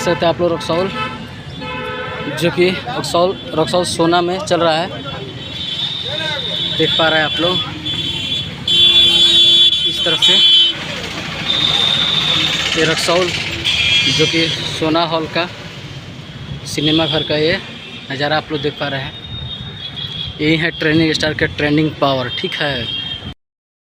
सकते हैं आप लोग रक्सौल, जो कि रक्सौल सोना में चल रहा है। देख पा रहे हैं आप लोग इस तरफ से ये रक्सौल, जो कि सोना हॉल का सिनेमा घर का ये नज़ारा आप लोग देख पा रहे हैं। यही है ट्रेंडिंग स्टार का ट्रेंडिंग पावर। ठीक है,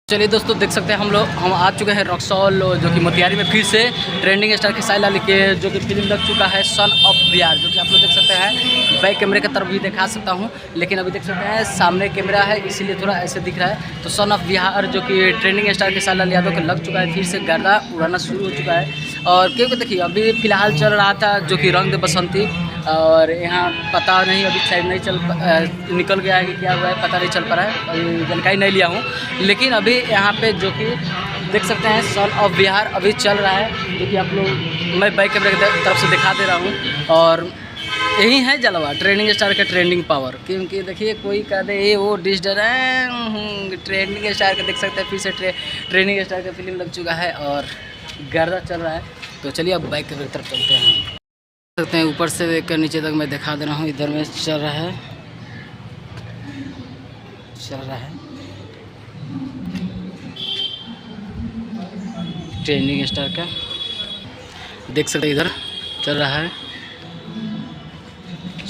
चलिए दोस्तों देख सकते हैं हम आ चुके हैं रक्सौल, जो कि मोतिहारी में फिर से ट्रेंडिंग स्टार के साइला लिखे जो कि फिल्म लग चुका है सन ऑफ बिहार, जो कि आप लोग देख सकते हैं। बैक कैमरे की तरफ भी दिखा सकता हूं, लेकिन अभी देख सकते हैं सामने कैमरा है इसीलिए थोड़ा ऐसे दिख रहा है। तो सन ऑफ बिहार जो कि ट्रेंडिंग स्टार के साइला यादव के लग चुका है, फिर से गर्दा उड़ाना शुरू हो चुका है। और क्योंकि देखिए अभी फ़िलहाल चल रहा था जो कि रंग दे बसंती, और यहाँ पता नहीं अभी शायद नहीं निकल गया है कि क्या हुआ है, पता नहीं चल पा रहा है, अभी जानकारी नहीं लिया हूँ। लेकिन अभी यहाँ पे जो कि देख सकते हैं सन ऑफ बिहार अभी चल रहा है, जो कि आप लोग मैं बैक कैमरे की तरफ से दिखा दे रहा हूँ। और यही है जलवा ट्रेंडिंग स्टार का ट्रेंडिंग पावर, क्योंकि देखिए कोई कह दे ये वो डिश डर है, ट्रेंडिंग स्टार का देख सकते हैं फिर से ट्रेंडिंग स्टार का फिल्म लग चुका है और गर्दा चल रहा है। तो चलिए अब बैक कैमरे की तरफ चलते हैं। सकते हैं ऊपर से देखकर नीचे तक मैं दिखा दे रहा हूँ। इधर में चल रहा है ट्रेंडिंग स्टार का, देख सकते हैं इधर चल रहा है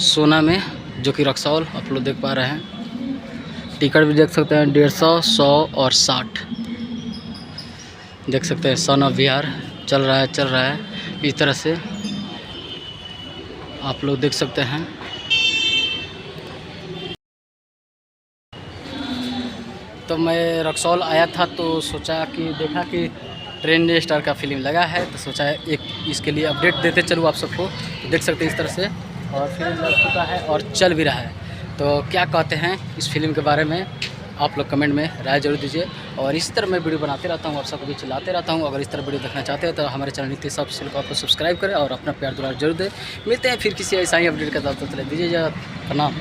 सोना में, जो कि रक्सौल आप लोग देख पा रहे हैं। टिकट भी देख सकते हैं 150, 100 और 60। देख सकते हैं सन ऑफ बिहार चल रहा है इस तरह से आप लोग देख सकते हैं। तो मैं रक्सौल आया था तो सोचा कि देखा कि ट्रेंडिंग स्टार का फिल्म लगा है, तो सोचा एक इसके लिए अपडेट देते चलूँ आप सबको। तो देख सकते हैं इस तरह से, और फिल्म लग चुका है और चल भी रहा है। तो क्या कहते हैं इस फिल्म के बारे में आप लोग कमेंट में राय जरूर दीजिए। और इस तरह मैं वीडियो बनाते रहता हूँ, आप सबको भी चलाते रहता हूँ। अगर इस तरह वीडियो देखना चाहते हैं तो हमारे चैनल नीति सब चैनल को आप सब्सक्राइब करें और अपना प्यार दुलार जरूर दें। मिलते हैं फिर किसी ऐसा ही अपडेट का, तब तक दीजिए प्रणाम।